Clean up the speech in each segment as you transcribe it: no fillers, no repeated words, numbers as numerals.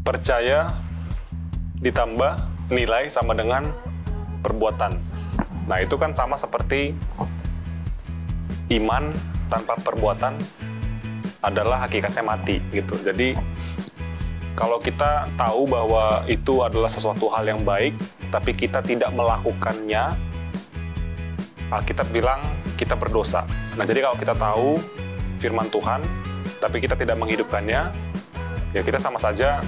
Percaya ditambah nilai sama dengan perbuatan. Nah, itu kan sama seperti iman tanpa perbuatan adalah hakikatnya mati gitu. Jadi kalau kita tahu bahwa itu adalah sesuatu hal yang baik, tapi kita tidak melakukannya, Alkitab bilang kita berdosa. Nah, jadi kalau kita tahu firman Tuhan, tapi kita tidak menghidupkannya, ya kita sama saja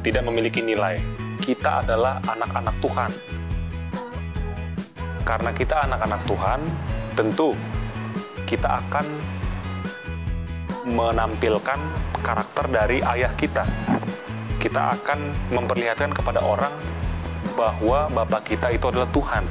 tidak memiliki nilai. Kita adalah anak-anak Tuhan. Karena kita anak-anak Tuhan, tentu kita akan menampilkan karakter dari ayah kita. Kita akan memperlihatkan kepada orang bahwa Bapa kita itu adalah Tuhan.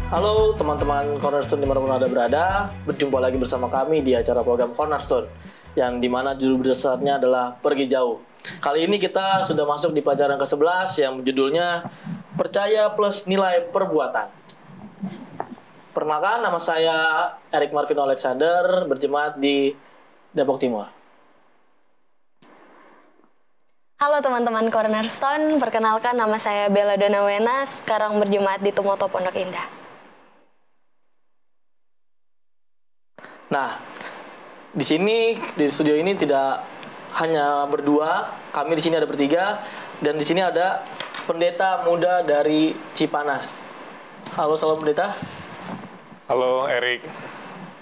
Halo teman-teman Cornerstone dimanapun Anda berada, berjumpa lagi bersama kami di acara program Cornerstone yang dimana judul besarnya adalah Pergi Jauh. Kali ini kita sudah masuk di pelajaran ke-11 yang judulnya Percaya plus Nilai Perbuatan. Perkenalkan, nama saya Erik Marvin Alexander, berjemaat di Depok Timur. Halo teman-teman Cornerstone, perkenalkan nama saya Bella Donawena, sekarang berjemaat di Tumoto Pondok Indah. Nah, di sini di studio ini tidak hanya berdua, kami di sini ada bertiga, dan di sini ada pendeta muda dari Cipanas. Halo, salam pendeta. Halo Erik.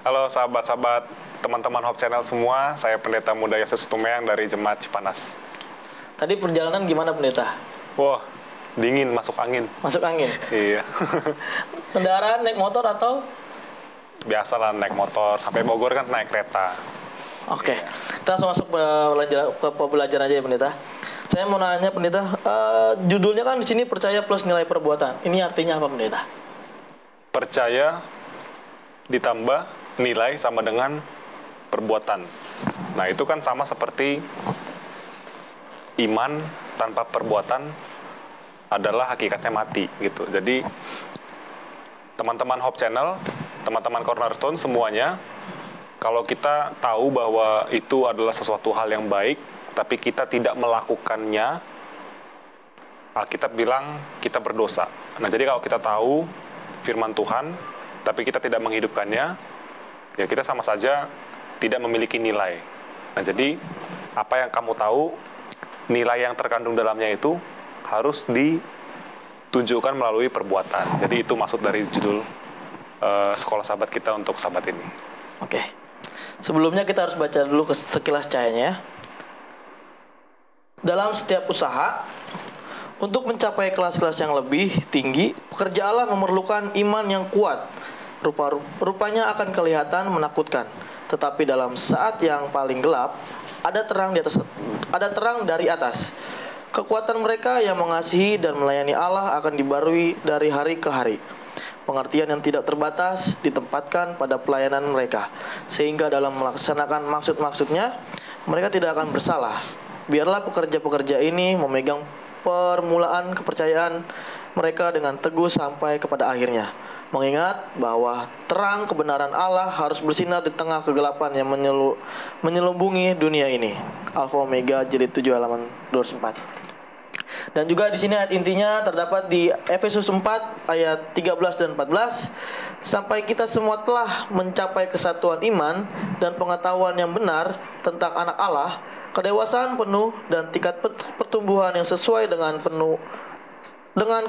Halo sahabat-sahabat teman-teman Hope Channel semua, saya pendeta muda Yesus Tumeyang dari Jemaat Cipanas. Tadi perjalanan gimana pendeta? Wah, dingin, masuk angin. Masuk angin? Iya. Kendaraan naik motor atau? Biasalah naik motor, sampai Bogor kan naik kereta. Oke, kita langsung masuk ke pembelajaran aja ya pendeta. Saya mau nanya pendeta, judulnya kan di sini percaya plus nilai perbuatan. Ini artinya apa pendeta? Percaya ditambah nilai sama dengan perbuatan. Nah, itu kan sama seperti iman tanpa perbuatan adalah hakikatnya mati gitu. Jadi teman-teman Hope Channel, teman-teman Cornerstone semuanya, kalau kita tahu bahwa itu adalah sesuatu hal yang baik, tapi kita tidak melakukannya, Alkitab bilang kita berdosa. Nah, jadi kalau kita tahu firman Tuhan, tapi kita tidak menghidupkannya, ya kita sama saja tidak memiliki nilai. Nah, jadi apa yang kamu tahu, nilai yang terkandung dalamnya itu harus ditunjukkan melalui perbuatan. Jadi itu maksud dari judul sekolah sahabat kita untuk sahabat ini. Oke. Sebelumnya kita harus baca dulu sekilas cahayanya. Dalam setiap usaha, untuk mencapai kelas-kelas yang lebih tinggi, pekerja Allah memerlukan iman yang kuat. Rupanya akan kelihatan menakutkan. Tetapi dalam saat yang paling gelap, ada terang dari atas. Kekuatan mereka yang mengasihi dan melayani Allah akan dibarui dari hari ke hari. Pengertian yang tidak terbatas ditempatkan pada pelayanan mereka, sehingga dalam melaksanakan maksud-maksudnya, mereka tidak akan bersalah. Biarlah pekerja-pekerja ini memegang permulaan kepercayaan mereka dengan teguh sampai kepada akhirnya. Mengingat bahwa terang kebenaran Allah harus bersinar di tengah kegelapan yang menyelubungi dunia ini. Alfa Omega jilid 7 halaman 204. Dan juga di sini ayat intinya terdapat di Efesus 4 ayat 13 dan 14. Sampai kita semua telah mencapai kesatuan iman dan pengetahuan yang benar tentang anak Allah, kedewasaan penuh dan tingkat pertumbuhan yang sesuai dengan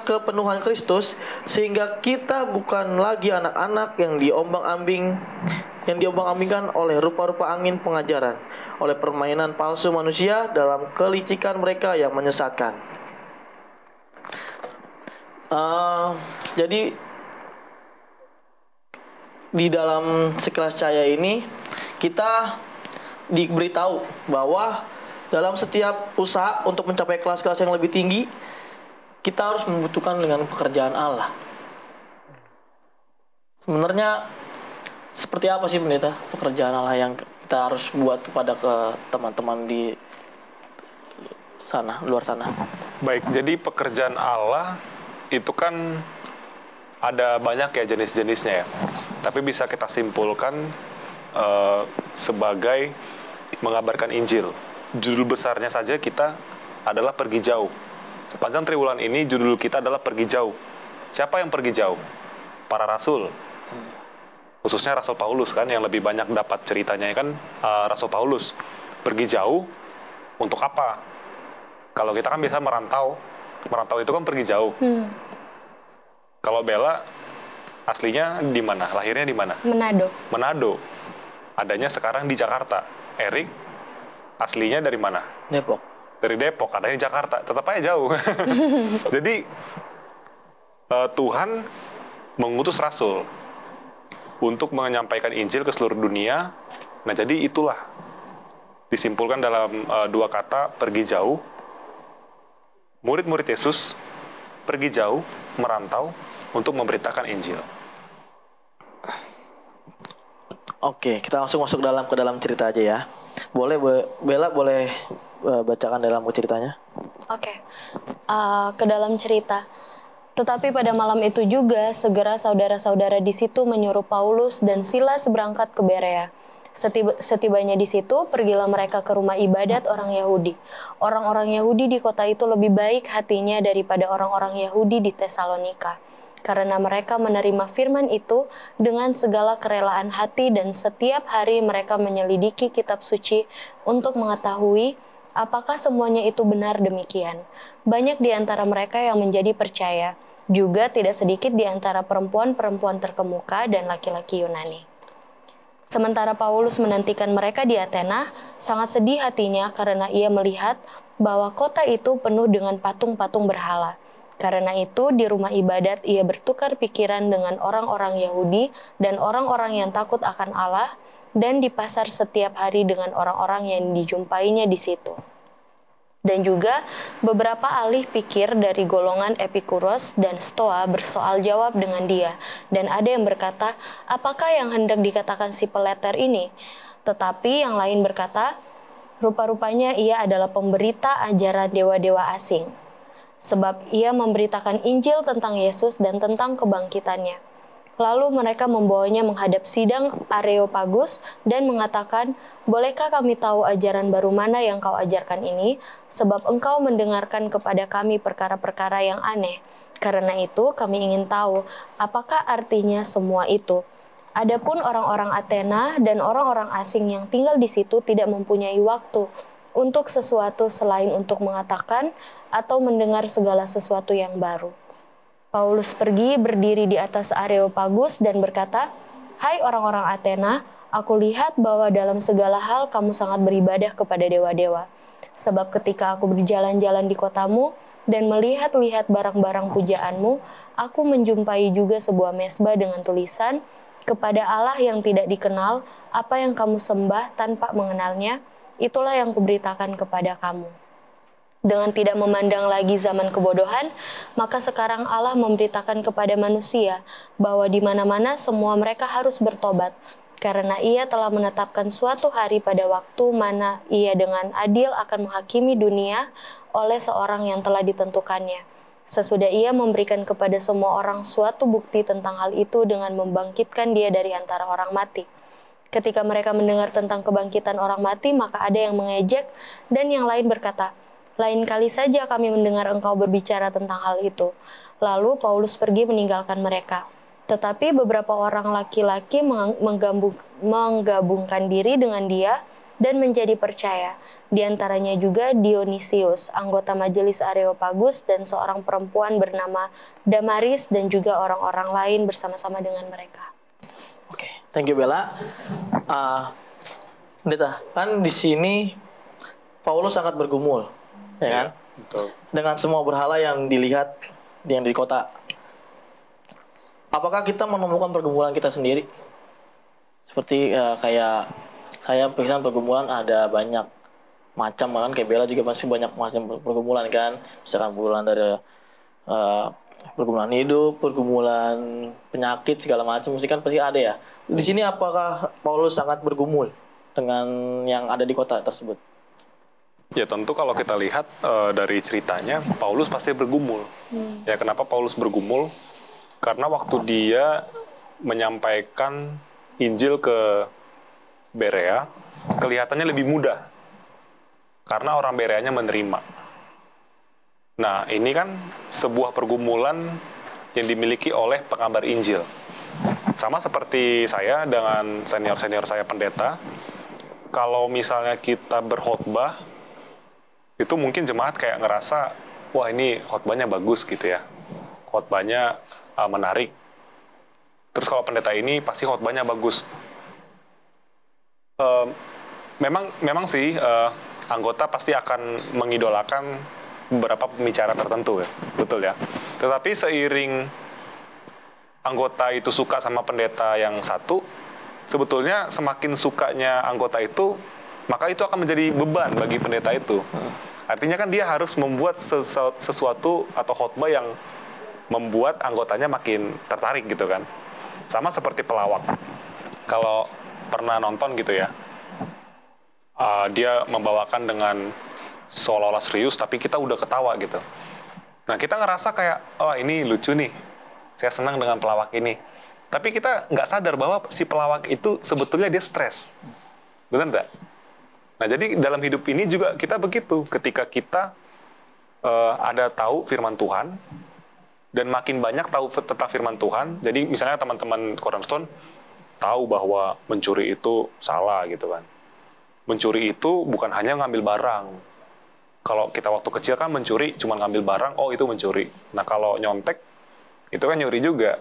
kepenuhan Kristus, sehingga kita bukan lagi anak-anak yang diombang-ambingkan oleh rupa-rupa angin pengajaran, oleh permainan palsu manusia dalam kelicikan mereka yang menyesatkan. Jadi di dalam sekelas cahaya ini kita diberitahu bahwa dalam setiap usaha untuk mencapai kelas-kelas yang lebih tinggi, kita harus membutuhkan dengan pekerjaan Allah. Sebenarnya seperti apa sih pendeta pekerjaan Allah yang kita harus buat kepada ke teman-teman di sana, luar sana? Baik, jadi pekerjaan Allah itu kan ada banyak ya jenis-jenisnya ya. Tapi bisa kita simpulkan sebagai mengabarkan Injil. Judul besarnya saja kita adalah pergi jauh. Sepanjang triwulan ini judul kita adalah pergi jauh. Siapa yang pergi jauh? Para rasul. Khususnya Rasul Paulus kan yang lebih banyak dapat ceritanya kan Rasul Paulus. Pergi jauh untuk apa? Kalau kita kan biasa merantau. Merantau itu kan pergi jauh. Kalau Bella aslinya di mana? Lahirnya di mana? Manado. Manado. Adanya sekarang di Jakarta. Erik aslinya dari mana? Depok. Dari Depok, adanya di Jakarta. Tetap aja jauh. Jadi Tuhan mengutus rasul untuk menyampaikan Injil ke seluruh dunia. Nah, jadi itulah disimpulkan dalam dua kata, pergi jauh. Murid-murid Yesus pergi jauh, merantau untuk memberitakan Injil. Oke, kita langsung masuk ke dalam cerita aja ya. Bella boleh bacakan dalam ceritanya? Oke. Ke dalam cerita. Tetapi pada malam itu juga, segera saudara-saudara di situ menyuruh Paulus dan Silas berangkat ke Berea. Setibanya di situ, pergilah mereka ke rumah ibadat orang Yahudi. Orang-orang Yahudi di kota itu lebih baik hatinya daripada orang-orang Yahudi di Tesalonika. Karena mereka menerima firman itu dengan segala kerelaan hati dan setiap hari mereka menyelidiki kitab suci untuk mengetahui apakah semuanya itu benar demikian. Banyak di antara mereka yang menjadi percaya, juga tidak sedikit di antara perempuan-perempuan terkemuka dan laki-laki Yunani. Sementara Paulus menantikan mereka di Athena, sangat sedih hatinya karena ia melihat bahwa kota itu penuh dengan patung-patung berhala. Karena itu, di rumah ibadat ia bertukar pikiran dengan orang-orang Yahudi dan orang-orang yang takut akan Allah, dan di pasar setiap hari dengan orang-orang yang dijumpainya di situ. Dan juga beberapa ahli pikir dari golongan Epikuros dan Stoa bersoal jawab dengan dia, dan ada yang berkata, apakah yang hendak dikatakan si peleter ini? Tetapi yang lain berkata, rupa-rupanya ia adalah pemberita ajaran dewa-dewa asing. Sebab ia memberitakan Injil tentang Yesus dan tentang kebangkitannya. Lalu mereka membawanya menghadap sidang Areopagus dan mengatakan, bolehkah kami tahu ajaran baru mana yang kau ajarkan ini? Sebab engkau mendengarkan kepada kami perkara-perkara yang aneh. Karena itu kami ingin tahu, apakah artinya semua itu? Adapun orang-orang Athena dan orang-orang asing yang tinggal di situ tidak mempunyai waktu untuk sesuatu selain untuk mengatakan atau mendengar segala sesuatu yang baru. Paulus pergi berdiri di atas Areopagus dan berkata, hai orang-orang Athena, aku lihat bahwa dalam segala hal kamu sangat beribadah kepada dewa-dewa. Sebab ketika aku berjalan-jalan di kotamu dan melihat-lihat barang-barang pujaanmu, aku menjumpai juga sebuah mezbah dengan tulisan, kepada Allah yang tidak dikenal, apa yang kamu sembah tanpa mengenalnya, itulah yang kuberitakan kepada kamu. Dengan tidak memandang lagi zaman kebodohan, maka sekarang Allah memberitakan kepada manusia bahwa di mana-mana semua mereka harus bertobat, karena ia telah menetapkan suatu hari pada waktu mana ia dengan adil akan menghakimi dunia oleh seorang yang telah ditentukannya. Sesudah ia memberikan kepada semua orang suatu bukti tentang hal itu dengan membangkitkan dia dari antara orang mati. Ketika mereka mendengar tentang kebangkitan orang mati, maka ada yang mengejek dan yang lain berkata, lain kali saja kami mendengar engkau berbicara tentang hal itu. Lalu Paulus pergi meninggalkan mereka. Tetapi beberapa orang laki-laki menggabungkan diri dengan dia dan menjadi percaya. Di antaranya juga Dionysius, anggota majelis Areopagus, dan seorang perempuan bernama Damaris, dan juga orang-orang lain bersama-sama dengan mereka. Oke, thank you Bella. Pendeta, kan di sini Paulus sangat bergumul, ya kan? Betul. Dengan semua berhala yang dilihat yang di kota. Apakah kita menemukan pergumulan kita sendiri? Seperti kayak saya misalnya pergumulan ada banyak macam kan, kayak Bella juga pasti banyak macam pergumulan kan. Misalkan pergumulan dari pergumulan hidup, pergumulan penyakit segala macam, mesti kan pasti ada ya. Di sini apakah Paulus sangat bergumul dengan yang ada di kota tersebut? Ya tentu kalau kita lihat dari ceritanya, Paulus pasti bergumul. Ya kenapa Paulus bergumul? Karena waktu dia menyampaikan Injil ke Berea, kelihatannya lebih mudah. Karena orang Bereanya menerima. Nah ini kan sebuah pergumulan yang dimiliki oleh pengabar Injil. Sama seperti saya dengan senior-senior saya pendeta, kalau misalnya kita berkhotbah, itu mungkin jemaat kayak ngerasa, wah ini khotbahnya bagus gitu ya. Khotbahnya menarik. Terus kalau pendeta ini pasti khotbahnya bagus. Memang sih anggota pasti akan mengidolakan beberapa pembicara tertentu ya. Betul ya. Tetapi seiring anggota itu suka sama pendeta yang satu, sebetulnya semakin sukanya anggota itu, maka itu akan menjadi beban bagi pendeta itu. Artinya kan dia harus membuat sesuatu atau khotbah yang membuat anggotanya makin tertarik gitu kan. Sama seperti pelawak. Kalau pernah nonton gitu ya, dia membawakan dengan seolah-olah serius, tapi kita udah ketawa gitu. Nah kita ngerasa kayak, oh ini lucu nih, saya senang dengan pelawak ini. Tapi kita nggak sadar bahwa si pelawak itu sebetulnya dia stres. Benar nggak? Nah, jadi dalam hidup ini juga kita begitu. Ketika kita ada tahu firman Tuhan, dan makin banyak tahu tentang firman Tuhan, jadi misalnya teman-teman Cornerstone tahu bahwa mencuri itu salah gitu kan. Mencuri itu bukan hanya ngambil barang. Kalau kita waktu kecil kan mencuri cuma ngambil barang, oh itu mencuri. Nah, kalau nyontek, itu kan nyuri juga.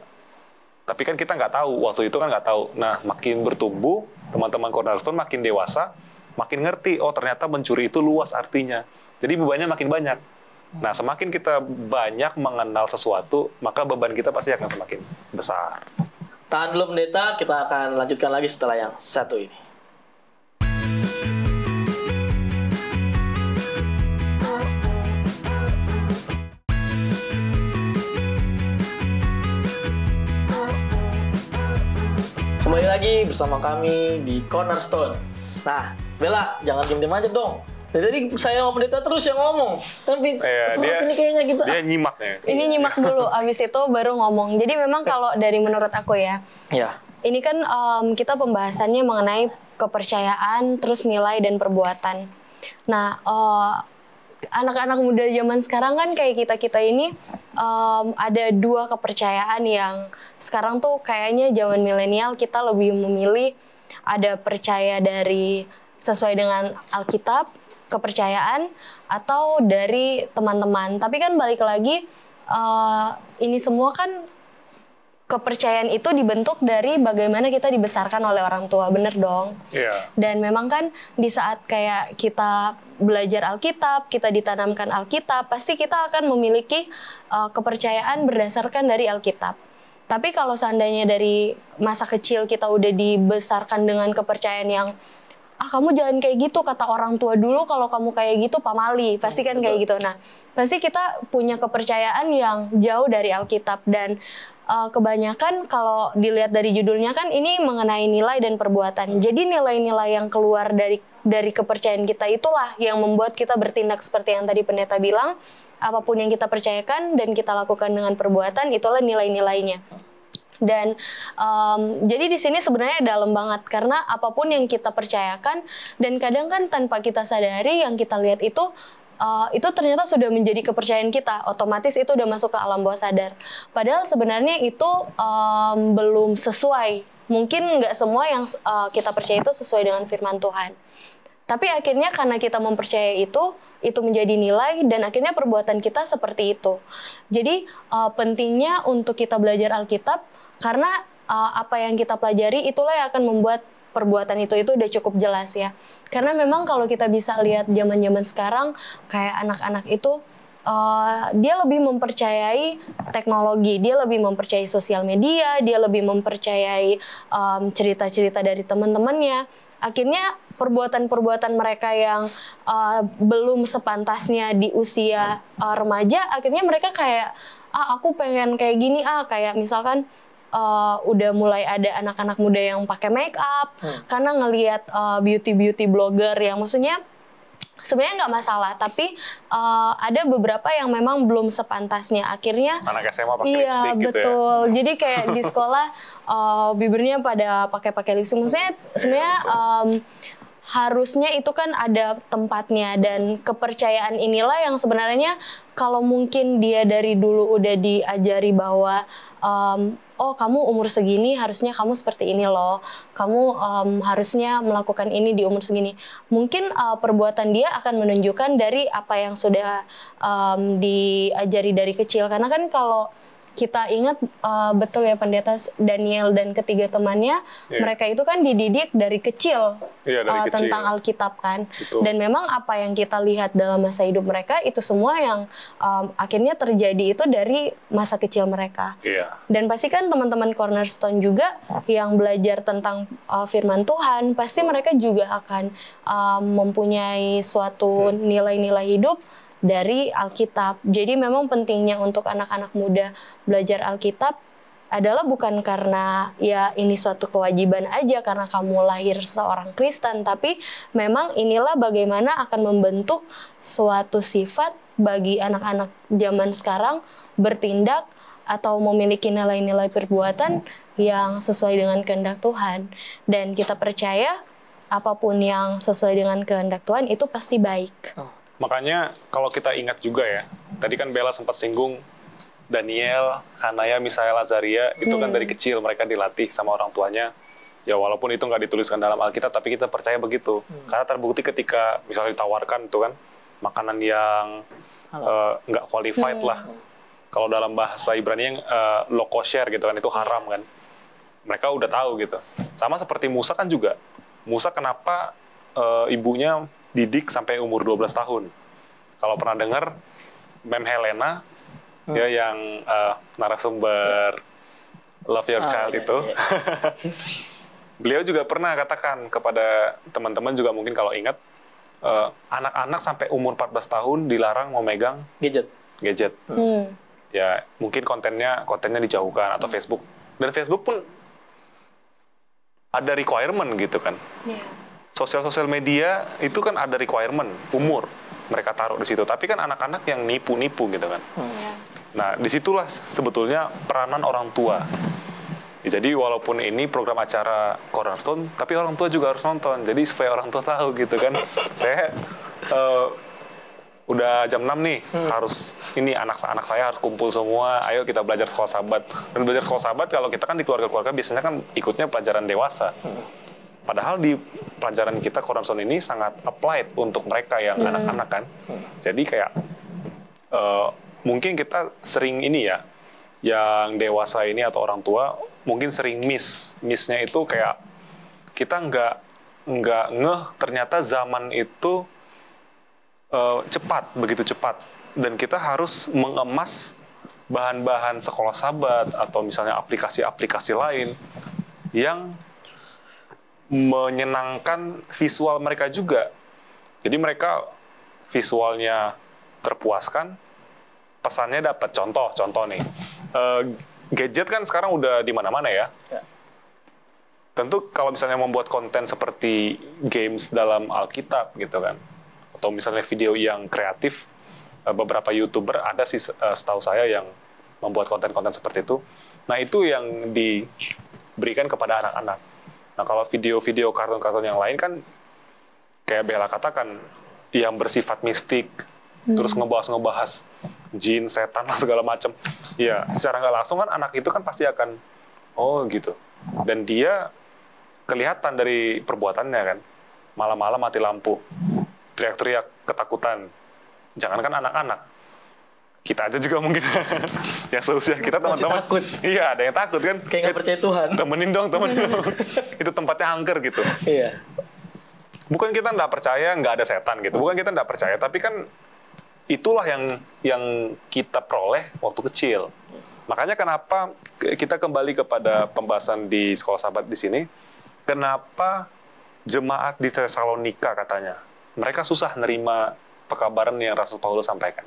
Tapi kan kita nggak tahu, waktu itu kan nggak tahu. Nah, makin bertumbuh, teman-teman Cornerstone makin dewasa, makin ngerti, oh ternyata mencuri itu luas artinya. Jadi bebannya makin banyak. Nah, semakin kita banyak mengenal sesuatu, maka beban kita pasti akan semakin besar. Tahan dulu pendeta, kita akan lanjutkan lagi setelah yang satu ini. Kembali lagi bersama kami di Cornerstone. Nah, Bella, jangan diem-diem aja dong. Jadi saya sama pendeta terus yang ngomong. Tapi ini kayaknya kita... Dia nyimak ya. Ini nyimak dulu, abis itu baru ngomong. Jadi memang kalau dari menurut aku ya, ini kan kita pembahasannya mengenai kepercayaan, terus nilai dan perbuatan. Nah, anak-anak muda zaman sekarang kan kayak kita-kita ini ada dua kepercayaan yang sekarang tuh kayaknya zaman milenial kita lebih memilih ada percaya dari sesuai dengan Alkitab, kepercayaan, atau dari teman-teman. Tapi kan balik lagi, ini semua kan kepercayaan itu dibentuk dari bagaimana kita dibesarkan oleh orang tua, bener dong? Iya. Dan memang kan di saat kayak kita belajar Alkitab, kita ditanamkan Alkitab, pasti kita akan memiliki kepercayaan berdasarkan dari Alkitab. Tapi kalau seandainya dari masa kecil kita udah dibesarkan dengan kepercayaan yang kamu jangan kayak gitu, kata orang tua dulu kalau kamu kayak gitu pamali, pasti kan kayak gitu. Nah, pasti kita punya kepercayaan yang jauh dari Alkitab. Dan kebanyakan kalau dilihat dari judulnya kan ini mengenai nilai dan perbuatan. Jadi nilai-nilai yang keluar dari kepercayaan kita itulah yang membuat kita bertindak seperti yang tadi pendeta bilang. Apapun yang kita percayakan dan kita lakukan dengan perbuatan, itulah nilai-nilainya. Dan jadi di sini sebenarnya dalam banget, karena apapun yang kita percayakan dan kadang kan tanpa kita sadari yang kita lihat itu ternyata sudah menjadi kepercayaan kita, otomatis itu udah masuk ke alam bawah sadar. Padahal sebenarnya itu belum sesuai. Mungkin nggak semua yang kita percaya itu sesuai dengan firman Tuhan. Tapi akhirnya karena kita mempercayai itu menjadi nilai dan akhirnya perbuatan kita seperti itu. Jadi pentingnya untuk kita belajar Alkitab karena apa yang kita pelajari itulah yang akan membuat perbuatan itu udah cukup jelas ya. Karena memang kalau kita bisa lihat zaman-zaman sekarang kayak anak-anak itu dia lebih mempercayai teknologi, dia lebih mempercayai sosial media, dia lebih mempercayai cerita-cerita dari teman-temannya. Akhirnya perbuatan-perbuatan mereka yang belum sepantasnya di usia remaja, akhirnya mereka kayak aku pengen kayak gini kayak misalkan udah mulai ada anak-anak muda yang pakai make up karena ngelihat beauty blogger yang maksudnya sebenarnya nggak masalah, tapi ada beberapa yang memang belum sepantasnya. Akhirnya anak SMA pakai iya, lipstick gitu betul. ya. Jadi kayak di sekolah bibirnya pada pakai lipstick. Maksudnya sebenarnya harusnya itu kan ada tempatnya, dan kepercayaan inilah yang sebenarnya kalau mungkin dia dari dulu udah diajari bahwa oh kamu umur segini harusnya kamu seperti ini loh, kamu harusnya melakukan ini di umur segini. Mungkin perbuatan dia akan menunjukkan dari apa yang sudah diajari dari kecil. Karena kan kalau kita ingat betul ya Pendeta Daniel dan ketiga temannya, mereka itu kan dididik dari kecil, dari kecil tentang Alkitab kan. Betul. Dan memang apa yang kita lihat dalam masa hidup mereka itu semua yang akhirnya terjadi itu dari masa kecil mereka. Dan pasti kan teman-teman Cornerstone juga yang belajar tentang firman Tuhan, pasti mereka juga akan mempunyai suatu nilai-nilai hidup dari Alkitab. Jadi memang pentingnya untuk anak-anak muda belajar Alkitab adalah bukan karena ya ini suatu kewajiban aja karena kamu lahir seorang Kristen, tapi memang inilah bagaimana akan membentuk suatu sifat bagi anak-anak zaman sekarang bertindak atau memiliki nilai-nilai perbuatan yang sesuai dengan kehendak Tuhan. Dan kita percaya apapun yang sesuai dengan kehendak Tuhan itu pasti baik. Makanya kalau kita ingat juga ya, tadi kan Bella sempat singgung Daniel, Hanaya, Misael, Azaria, itu kan dari kecil mereka dilatih sama orang tuanya. Ya walaupun itu nggak dituliskan dalam Alkitab, tapi kita percaya begitu. Karena terbukti ketika misalnya ditawarkan itu kan makanan yang nggak qualified lah. Kalau dalam bahasa Ibrani yang low kosher gitu kan, itu haram kan. Mereka udah tahu gitu. Sama seperti Musa kan juga. Musa kenapa ibunya didik sampai umur 12 tahun. Kalau pernah dengar Mem Helena ya yang narasumber Love Your Child itu. Beliau juga pernah katakan kepada teman-teman juga mungkin kalau ingat anak-anak sampai umur 14 tahun dilarang memegang gadget. Ya, mungkin kontennya dijauhkan atau Facebook. Dan Facebook pun ada requirement gitu kan. Sosial media itu kan ada requirement umur mereka taruh di situ, tapi kan anak-anak yang nipu gitu kan. Nah disitulah sebetulnya peranan orang tua. Ya, jadi walaupun ini program acara Cornerstone, tapi orang tua juga harus nonton. Jadi supaya orang tua tahu gitu kan. Saya udah jam 6 nih, harus ini anak-anak saya harus kumpul semua. Ayo kita belajar sekolah sahabat. Dan belajar sekolah sahabat kalau kita kan di keluarga-keluarga biasanya kan ikutnya pelajaran dewasa. Padahal di pelajaran kita Cornerstone ini sangat applied untuk mereka yang anak-anak kan. Jadi kayak mungkin kita sering ini ya, yang dewasa ini atau orang tua mungkin sering missnya itu kayak kita nggak ngeh ternyata zaman itu begitu cepat, dan kita harus mengemas bahan-bahan sekolah sahabat atau misalnya aplikasi-aplikasi lain yang menyenangkan visual mereka juga. Jadi mereka visualnya terpuaskan, pesannya dapat. Contoh nih, gadget kan sekarang udah di mana-mana ya. Tentu kalau misalnya membuat konten seperti games dalam Alkitab gitu kan, atau misalnya video yang kreatif, beberapa YouTuber ada sih setahu saya yang membuat konten-konten seperti itu. Nah itu yang diberikan kepada anak-anak. Nah kalau video-video kartun-kartun yang lain kan kayak Bella katakan yang bersifat mistik, terus ngebahas jin, setan lah segala macam. Ya secara nggak langsung kan anak itu kan pasti akan oh gitu. Dan dia kelihatan dari perbuatannya kan, malam-malam mati lampu, teriak-teriak ketakutan. Jangankan anak-anak, kita aja juga mungkin yang seusia kita Masih teman-teman. takut. Iya, ada yang takut kan. Kayak nggak percaya Tuhan. Temenin dong. Itu tempatnya angker gitu. Iya. Bukan kita nggak percaya nggak ada setan gitu. Bukan kita nggak percaya, tapi kan itulah yang kita peroleh waktu kecil. Makanya kenapa kita kembali kepada pembahasan di Sekolah Sahabat di sini, kenapa jemaat di Tesalonika katanya mereka susah nerima pekabaran yang Rasul Paulus sampaikan.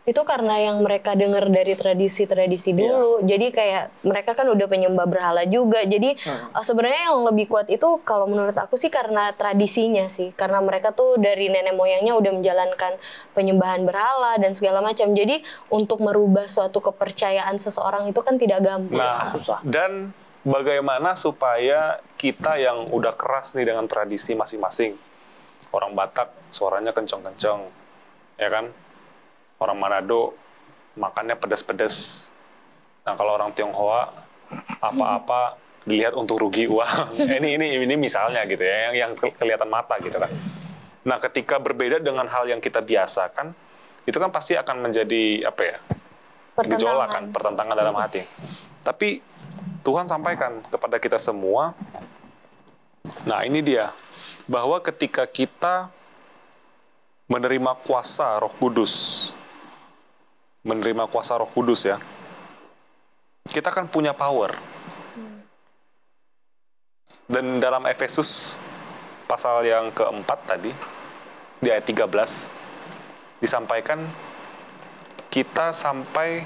Itu karena yang mereka dengar dari tradisi-tradisi dulu. Jadi kayak mereka kan udah penyembah berhala juga. Jadi sebenarnya yang lebih kuat itu kalau menurut aku sih karena tradisinya sih. Karena mereka tuh dari nenek moyangnya udah menjalankan penyembahan berhala dan segala macam. Jadi untuk merubah suatu kepercayaan seseorang itu kan tidak gampang. Nah, dan bagaimana supaya kita yang udah keras nih dengan tradisi masing-masing. Orang Batak suaranya kenceng-kenceng, ya kan? Orang Manado makannya pedas-pedas. Nah, kalau orang Tionghoa apa-apa dilihat untuk rugi uang. ini misalnya gitu ya, yang kelihatan mata gitu kan. Nah, ketika berbeda dengan hal yang kita biasakan, itu kan pasti akan menjadi apa ya? Gejolak kan, pertentangan dalam hati. Tapi Tuhan sampaikan kepada kita semua. Nah, ini dia, bahwa ketika kita menerima kuasa Roh Kudus, ya, kita kan punya power. Dan dalam Efesus pasal yang keempat tadi, di ayat 13, disampaikan kita sampai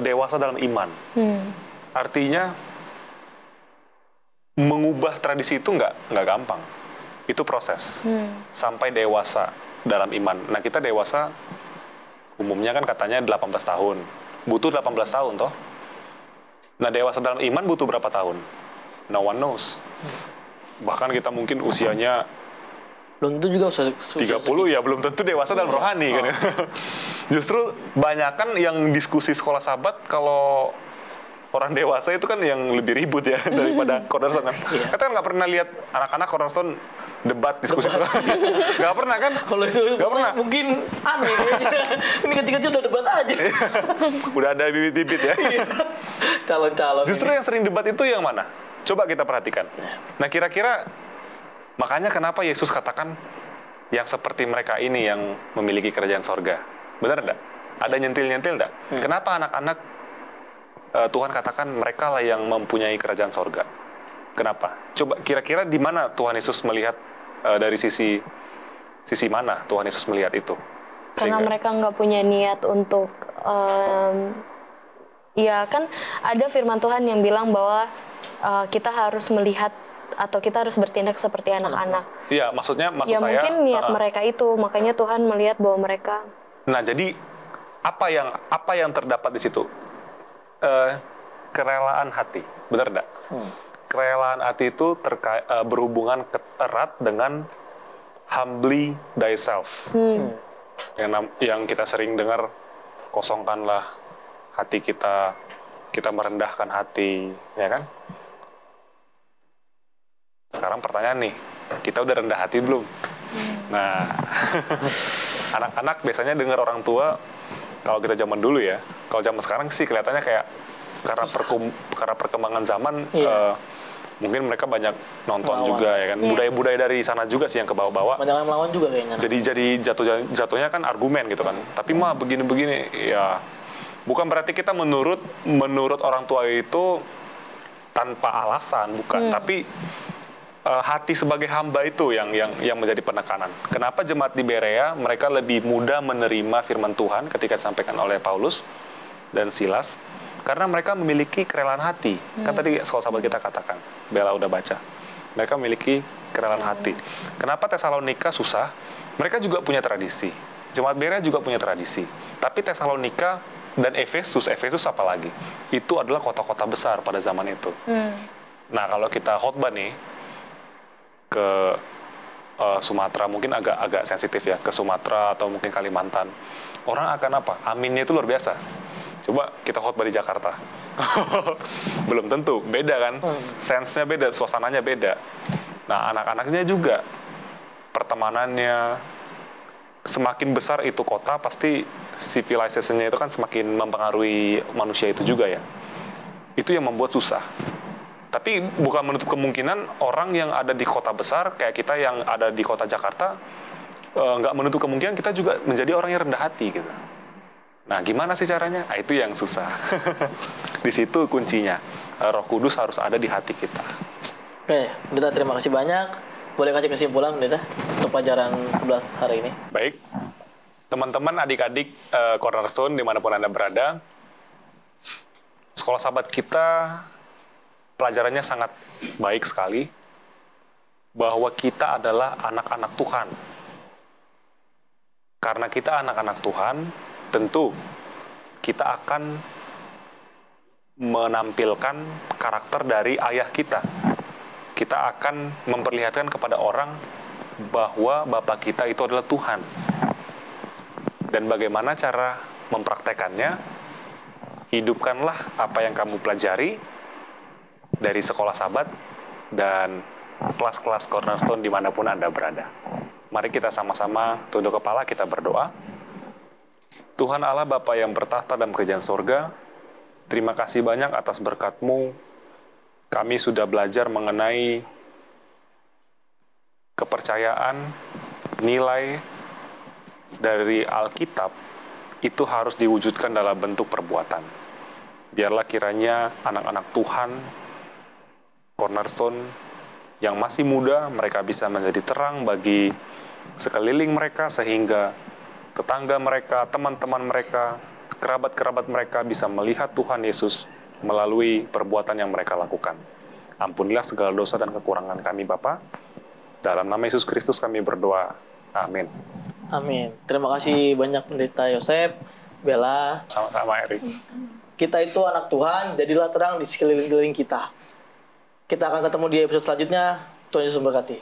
dewasa dalam iman. Artinya, mengubah tradisi itu nggak gampang. Itu proses. Sampai dewasa dalam iman. Nah, kita dewasa umumnya kan katanya 18 tahun. Butuh 18 tahun toh. Nah, dewasa dalam iman butuh berapa tahun? No one knows. Bahkan kita mungkin usianya Belum tentu juga 30 ya belum tentu dewasa dalam rohani kan. Justru banyakan yang diskusi Sekolah Sahabat kalau orang dewasa itu kan yang lebih ribut ya daripada Cornerstone kan. Kita kan nggak pernah lihat anak-anak Cornerstone debat diskusi sekolah. Nggak pernah kan? Kalau itu nggak pernah. Mungkin aneh kayaknya. Ini kecil-kecil udah debat aja. Udah ada bibit-bibit ya. Calon-calon. Justru yang sering debat itu yang mana? Coba kita perhatikan. Nah, kira-kira makanya kenapa Yesus katakan yang seperti mereka ini yang memiliki kerajaan sorga? Benar enggak? Ada nyentil-nyentil enggak? Kenapa anak-anak Tuhan katakan mereka lah yang mempunyai kerajaan sorga? Kenapa? Coba kira-kira di mana Tuhan Yesus melihat dari sisi mana Tuhan Yesus melihat itu? Karena mereka nggak punya niat untuk ya kan ada firman Tuhan yang bilang bahwa kita harus melihat atau kita harus bertindak seperti anak-anak. Iya, maksud ya, saya mungkin niat mereka itu, makanya Tuhan melihat bahwa mereka. Nah, jadi apa yang terdapat di situ? Kerelaan hati, benar enggak? Kerelaan hati itu berhubungan erat dengan humbly thyself. Yang kita sering dengar, kosongkanlah hati kita merendahkan hati, ya kan? Sekarang pertanyaan nih, kita udah rendah hati belum? Nah, anak-anak biasanya dengar orang tua, kalau kita zaman dulu ya, kalau zaman sekarang sih kelihatannya kayak karena perkembangan zaman, mungkin mereka banyak nonton melawan juga ya kan, budaya-budaya dari sana juga sih yang ke bawah-bawah. Banyak melawan juga kayaknya. Jadi jatuhnya kan argumen gitu kan. Tapi mah begini-begini, ya bukan berarti kita menurut orang tua itu tanpa alasan, bukan. Tapi hati sebagai hamba itu yang menjadi penekanan. Kenapa jemaat di Berea mereka lebih mudah menerima firman Tuhan ketika disampaikan oleh Paulus dan Silas? Karena mereka memiliki kerelaan hati. Kan tadi Sekolah Sahabat kita katakan, Bella udah baca. Mereka memiliki kerelaan hati. Kenapa Tesalonika susah? Mereka juga punya tradisi. Jemaat Berea juga punya tradisi. Tapi Tesalonika dan Efesus apa lagi? Itu adalah kota-kota besar pada zaman itu. Nah, kalau kita khotbah nih ke Sumatera, mungkin agak sensitif ya, ke Sumatera atau mungkin Kalimantan, orang akan apa? Aminnya itu luar biasa. Coba kita khotbah di Jakarta. Belum tentu, beda kan? Sense-nya beda, suasananya beda. Nah, anak-anaknya juga pertemanannya, semakin besar itu kota, pasti civilization-nya itu kan semakin mempengaruhi manusia itu juga ya. Itu yang membuat susah. Tapi bukan menutup kemungkinan orang yang ada di kota besar, kayak kita yang ada di kota Jakarta, nggak menutup kemungkinan kita juga menjadi orang yang rendah hati gitu. Nah, gimana sih caranya? Nah, itu yang susah. Di situ kuncinya. Roh Kudus harus ada di hati kita. Oke, Pendeta terima kasih banyak. Boleh kasih kesimpulan, Pendeta, untuk pelajaran 11 hari ini? Baik. Teman-teman, adik-adik Cornerstone, dimanapun Anda berada, sekolah sahabat kita, pelajarannya sangat baik sekali, bahwa kita adalah anak-anak Tuhan. Karena kita anak-anak Tuhan, tentu kita akan menampilkan karakter dari ayah kita. Kita akan memperlihatkan kepada orang bahwa Bapa kita itu adalah Tuhan. Dan bagaimana cara mempraktekannya? Hidupkanlah apa yang kamu pelajari dari sekolah sahabat dan kelas-kelas Cornerstone dimanapun Anda berada. Mari kita sama-sama tunduk kepala, kita berdoa. Tuhan Allah Bapa yang bertahta dalam kerajaan sorga, terima kasih banyak atas berkat-Mu. Kami sudah belajar mengenai kepercayaan, nilai dari Alkitab, itu harus diwujudkan dalam bentuk perbuatan. Biarlah kiranya anak-anak Tuhan, Cornerstone, yang masih muda, mereka bisa menjadi terang bagi sekeliling mereka, sehingga tetangga mereka, teman-teman mereka, kerabat-kerabat mereka bisa melihat Tuhan Yesus melalui perbuatan yang mereka lakukan. Ampunilah segala dosa dan kekurangan kami, Bapa. Dalam nama Yesus Kristus kami berdoa. Amin. Amin. Terima kasih banyak Pendeta Yosef, Bella. Sama-sama, Erik. Kita itu anak Tuhan, jadilah terang di sekeliling kita. Kita akan ketemu di episode selanjutnya. Tuhan Yesus memberkati.